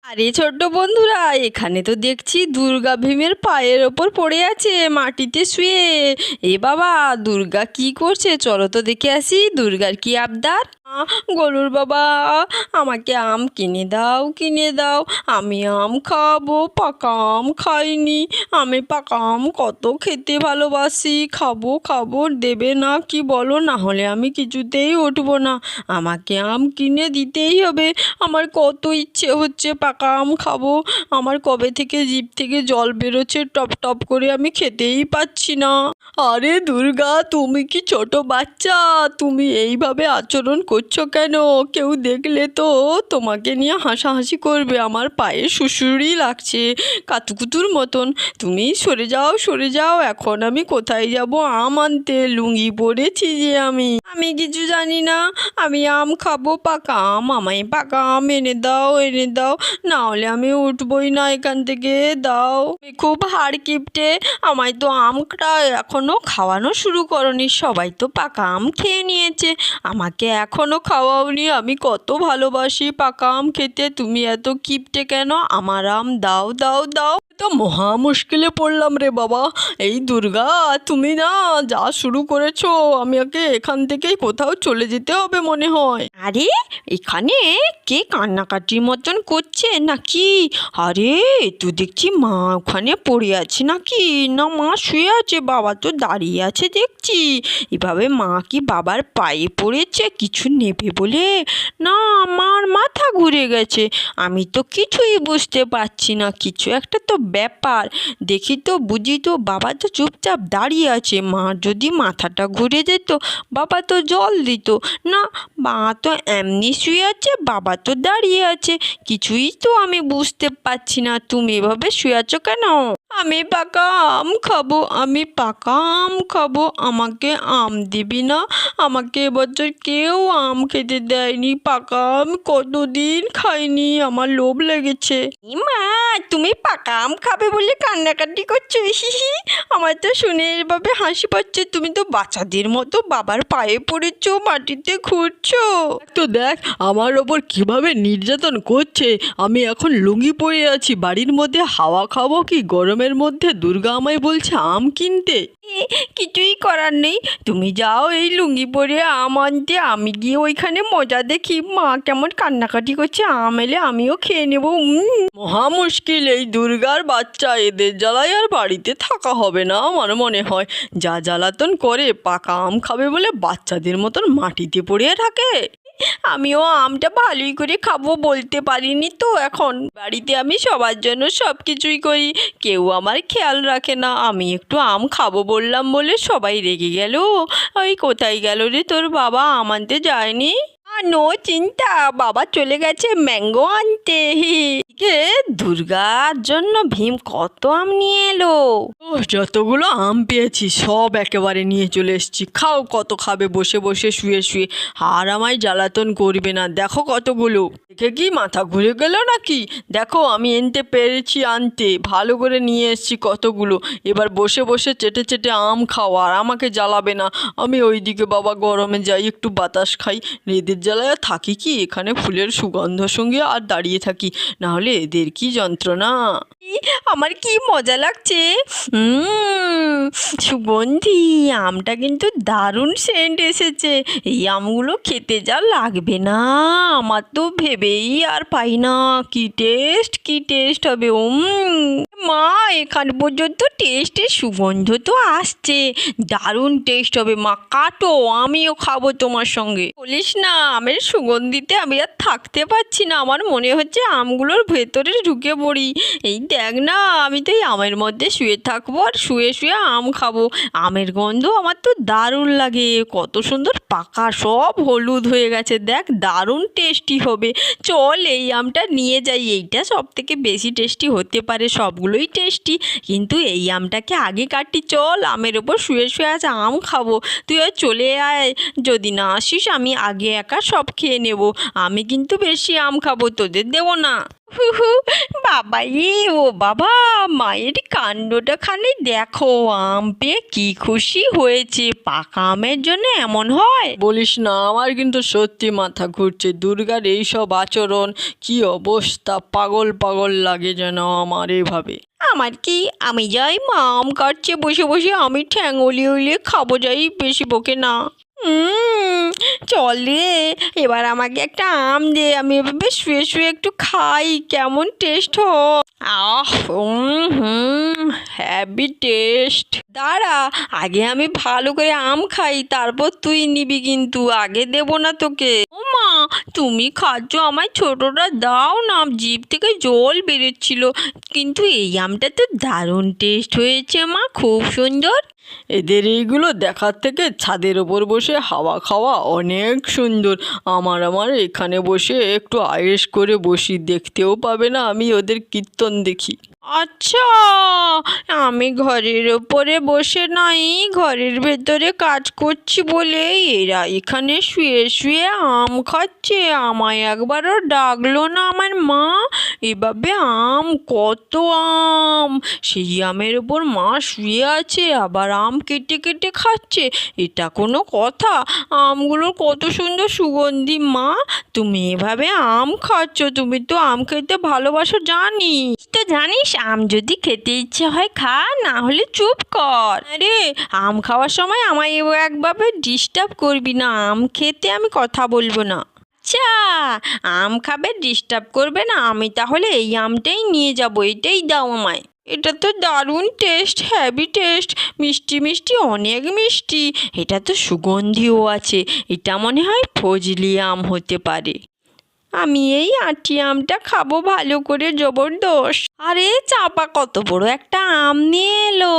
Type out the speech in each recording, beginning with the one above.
আরে ছোট্ট বন্ধুরা, এখানে তো দেখছি দুর্গা ভীমের পায়ের ওপর পড়ে আছে মাটিতে শুয়ে। এ বাবা, দুর্গা কি করছে? চলো তো দেখে আসি দুর্গার কি আবদার। গরুর বাবা, আমাকে আম কিনে দাও, কিনে দাও। আমি আম খাবো, পাকা আম খাইনি। আমি পাকা আম কত খেতে ভালোবাসি, খাবো খাবো, দেবে না কি বলো? না হলে আমি কিছুতেই উঠবো না। আমাকে আম কিনে দিতেই হবে। আমার কত ইচ্ছে হচ্ছে পাকা আম খাবো। আমার কবে থেকে জিভ থেকে জল বেরোচ্ছে টপ টপ করে, আমি খেতেই পাচ্ছি না। আরে দুর্গা, তুমি কি ছোট বাচ্চা? তুমি এইভাবে আচরণ করছো কেন? কেউ দেখলে তো তোমাকে নিয়ে হাসাহাসি করবে। আমার পায়ে শুশুড়ি লাগছে কাতুকুতুর মতন। তুমি সরে যাও, সরে যাও। এখন আমি কোথায় যাব? আম আনতে লুঙ্গি পরেছি যে আমি কিছু জানি না। আমি আম খাবো, পাকা আম। আমায় পাকা আম এনে দাও, এনে দাও। না হলে আমি উঠবই না এখান থেকে। দাও। আমি খুব হাড় কিপটে। আমায় তো আমটা এখনো খাওয়ানো শুরু করনি। সবাই তো পাকা আম খেয়ে নিয়েছে, আমাকে এখনো খাওয়াওনি। আমি কত ভালোবাসি পাকা আম খেতে। তুমি এত কিপটে কেন? আমার আম দাও, দাও, দাও। তো মহা মুশকিলে পড়লাম রে বাবা। এই দুর্গা, তুমি না যা শুরু করেছো, আমাকে এখান থেকেই কোথাও চলে যেতে হবে মনে হয়। আরে এখানে কে কান্নাকাটির মতন করছে নাকি? আরে তো দেখছি মা ওখানে পড়ে আছে নাকি? না, মা শুয়ে আছে, বাবা তো দাঁড়িয়ে আছে দেখছি। এভাবে মা কি বাবার পায়ে পড়েছে কিছু নেবে বলে? না, আমার মাথা ঘুরে গেছে। আমি তো কিছুই বুঝতে পারছি না। কিছু একটা তো ব্যাপার। দেখি তো, বুঝি তো। বাবা তো চুপচাপ দাঁড়িয়ে আছে। মা যদি মাথাটা ঘুরে যেত, বাবা তো জল দিত না। মা তো এমনি শুয়ে আছে, বাবা তো দাঁড়িয়ে আছে। কিছুই তো আমি বুঝতে পারছি না। তুমি এভাবে শুয়ে আছো কেন? আমি পাকা আম খাবো, আমি পাকা আম খাবো। আমাকে আম দিবি না? আমাকে এবছর কেউ আম খেতে দেয়নি। পাকা আম কতদিন খাইনি, আমার লোভ লেগেছে। মা, তুমি পাকা আম খাবে বলে কান্নাকাটি করছো? হিহি, আমার তো শুনে এভাবে হাসি পাচ্ছে। তুমি তো বাচ্চাদের মতো বাবার পায়ে পড়েছো, মাটিতে ঘুরছো। তো দেখ আমার ওপর কিভাবে নির্যাতন করছে। আমি এখন লুঙ্গি পরে আছি, বাড়ির মধ্যে হাওয়া খাবো কি গরমের মধ্যে? দুর্গা আমায় বলছে আম কিনতে। কিছুই করার নেই, তুমি যাও এই লুঙ্গি পরে আম আনতে। আমি গিয়ে ওইখানে মজা দেখি মা কেমন কান্নাকাটি করছে। আম এলে আমিও খেয়ে নেবো। মহা মুশকিল এই দুর্গার বাচ্চা। এদের জ্বালায় আর বাড়িতে থাকা হবে না আমার মনে হয়। যা জ্বালাতন করে, পাকা আম খাবে বলে বাচ্চাদের মতন মাটিতে পড়ে থাকে। আমিও আমটা ভালোই করে খাবো বলতে পারিনি তো। এখন বাড়িতে আমি সবার জন্য সব কিছুই করি, কেউ আমার খেয়াল রাখে না। আমি একটু আম খাবো বললাম বলে সবাই রেগে গেল। ওই কোথায় গেল রে তোর বাবা? আম আনতে যায়নি? নো চিন্তা, বাবা চলে গেছে ম্যাঙ্গো আনতে। কে দুর্গার জন্য ভীম কত আম নিয়ে এলো। যতগুলো আম পেয়েছি সব একেবারে নিয়ে চলে এসেছি। খাও, কত খাবে বসে বসে শুয়ে শুয়ে। আর আমায় জ্বালাতন করবে না। দেখো কতগুলো। দেখে কি মাথা ঘুরে গেল নাকি? দেখো আমি এনতে পেরেছি আনতে, ভালো করে নিয়ে এসেছি কতগুলো। এবার বসে বসে চেটে চেটে আম খাও, আর আমাকে জ্বালাবে না। আমি ওইদিকে বাবা গরমে যাই একটু বাতাস খাই। এদের জ্বালায় থাকি কি এখানে ফুলের সুগন্ধ সঙ্গে আর দাঁড়িয়ে থাকি, না হলে এদের কি যন্ত্রণা। আমার কি মজা লাগছে। সুগন্ধি আমটা কিন্তু দারুণ সেন্ট এসেছে। এই আমগুলো খেতে যা লাগবে না, আমার তো ভেবেই আর পাই না। কি টেস্ট, কি টেস্ট হবে। মা, এখান পর্যন্ত টেস্টের সুগন্ধ তো আসছে। দারুণ টেস্ট হবে মা, কাটো, আমিও খাবো তোমার সঙ্গে। বলিস না, আমের সুগন্ধিতে আমি আর থাকতে পারছি না। আমার মনে হচ্ছে আমগুলোর ভেতরে ঢুকে পড়ি। এই দেখ না, আমি তো এই আমের মধ্যে শুয়ে থাকবো আর শুয়ে শুয়ে আম খাবো। আমের গন্ধ আমার তো দারুণ লাগে। কত সুন্দর পাকা, সব হলুদ হয়ে গেছে। দেখ দারুণ টেস্টি হবে। চল এই আমটা নিয়ে যাই। এইটা সব থেকে বেশি টেস্টি হতে পারে, সবগুলোই টেস্টি, কিন্তু এই আমটাকে আগে কাটি। চল, আমের ওপর শুয়ে শুয়ে আজ আম খাবো। তুই আর চলে আয়। যদি না আসিস আমি আগে একা সব খেয়ে নেব। আমি কিন্তু বেশি আম খাবো, তোদের দেবো না। বাবা ও বাবা, মায়ের কাণ্ডটা খালি দেখো, আম পেয়ে কি খুশি হয়েছে। পাকা আমের জন্য এমন হয়? বলিস না, আমার কিন্তু সত্যি মাথা ঘুরছে। দুর্গার এইসব আচরণ, কি অবস্থা, পাগল পাগল লাগে যেন আমার এভাবে। আমার কি, আমি যাই মা আম কাটছে বসে বসে, আমি ঠ্যাং উলিয়ে উলিয়ে খাবো, যাই, বেশি বকে না। চল রে, এবার আমাকে একটা আম দে, আমি এভাবে শুয়ে শুয়ে একটু খাই, কেমন টেস্ট আহ হ্যাভি টেস্ট। দাঁড়া, আগে আমি ভালো করে আম খাই, তারপর তুই নিবি, কিন্তু আগে দেবো না তোকে। ও মা, তুমি খাচ্ছ, আমায় ছোটটা দাও না, জিভ থেকে জল বেরোচ্ছিল। কিন্তু এই আমটা তো দারুণ টেস্ট হয়েছে মা, খুব সুন্দর। এদের এইগুলো দেখার থেকে ছাদের ওপর বসে হাওয়া খাওয়া অনেক সুন্দর। আমার এখানে বসে একটু আয়েশ করে বসি, দেখতেও পাবে না আমি ওদের কীর্তন দেখি। আচ্ছা, আমি ঘরের ওপরে বসে নাই, ঘরের ভেতরে কাজ করছি বলে এরা এখানে শুয়ে শুয়ে আম খাচ্ছে। আমায় একবারও ডাকলো না আমার মা। এভাবে আম, কত আম, সেই আমের ওপর মা শুয়ে আছে, আবার আম কেটে কেটে খাচ্ছে। এটা কোনো কথা? আমগুলোর কত সুন্দর সুগন্ধি। মা, তুমি এভাবে আম খাচ্ছ, তুমি তো আম খেতে ভালোবাসো জানি। তো জানিস, আম যদি খেতে ইচ্ছে হয় খা, না হলে চুপ কর। আরে, আম খাওয়ার সময় আমায় একভাবে ডিস্টার্ব করবি না, আম খেতে আমি কথা বলবো না। আচ্ছা, আম খাবে, ডিস্টার্ব করবে না, আমি তাহলে এই আমটাই নিয়ে যাব, এটাই দাও আমায়। এটা তো দারুণ টেস্ট, হ্যাভি টেস্ট, মিষ্টি মিষ্টি, অনেক মিষ্টি। এটা তো সুগন্ধিও আছে, এটা মনে হয় ফজলি আম হতে পারে। আমি এই আঁটি আমটা খাবো ভালো করে, জবরদস্ত। আরে চাপা কত বড় একটা আম নিয়ে এলো।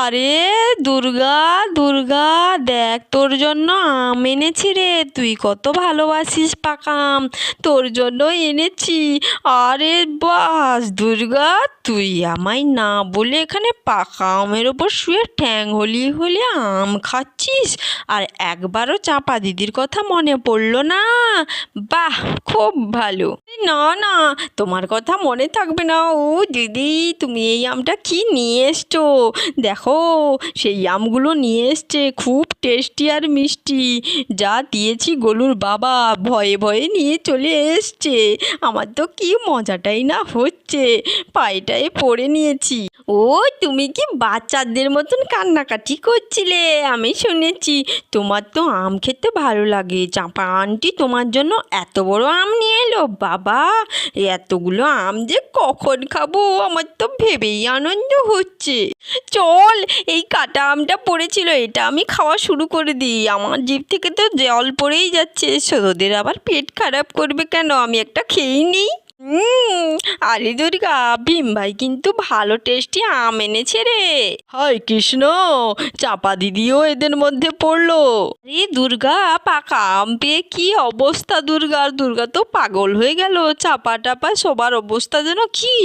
আরে দুর্গা, দুর্গা দেখ, তোর জন্য আম এনেছি রে, তুই কত ভালোবাসিস পাকা আম, তোর জন্য এনেছি। আরে বাস দুর্গা, তুই আমায় না বলে এখানে পাকা আমের ওপর শুয়ে ঠ্যাং হলিয়ে হলিয়ে আম খাচ্ছিস, আর একবারও চাপা দিদির কথা মনে পড়লো না? বাহ, খুব ভালো। না না, তোমার কথা মনে থাকবে না? ও দিদি, তুমি এই আমটা কি নিয়ে এসছো? দেখো, সেই আমগুলো নিয়ে এসছে, খুব টেস্টি আর মিষ্টি। যা দিয়েছি গোলুর বাবা ভয়ে ভয়ে নিয়ে চলে এসছে। আমার তো কি মজাটাই না হচ্ছে, পায়েটায় পড়ে নিয়েছি। ও, তুমি কি বাচ্চাদের মতন কান্নাকাটি করছিলে? আমি শুনেছি তোমার তো আম খেতে ভালো লাগে। চাপা আন্টি তোমার জন্য এত বড় আম নিয়ে এলো। বাবা, এতগুলো আম যে কখন খাবো, আমার তো ভেবেই আনন্দ হচ্ছে। চল, এই কাটা আমটা পড়েছিল, এটা আমি খাওয়া শুরু করে দিই। আমার জিভ থেকে তো জল পড়েই যাচ্ছে, তোদের আবার পেট খারাপ করবে কেন, আমি একটা খেয়েই নিই। আরে দুর্গা, ভীম ভাই কিন্তু ভালো টেস্টি আম এনেছে রে। হায় কৃষ্ণ, চাপা দিদিও এদের মধ্যে পড়লো। আরে দুর্গা, পাকা আম পেয়ে কি অবস্থা দুর্গার, দুর্গা তো পাগল হয়ে গেল। চাপা টাপা সবার অবস্থা যেন কি।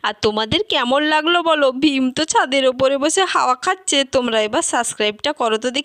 আর তোমাদের কেমন লাগলো বলো? ভীম তো ছাদের ওপরে বসে হাওয়া খাচ্ছে। তোমরা এবার সাবস্ক্রাইবটা করো তো দেখি।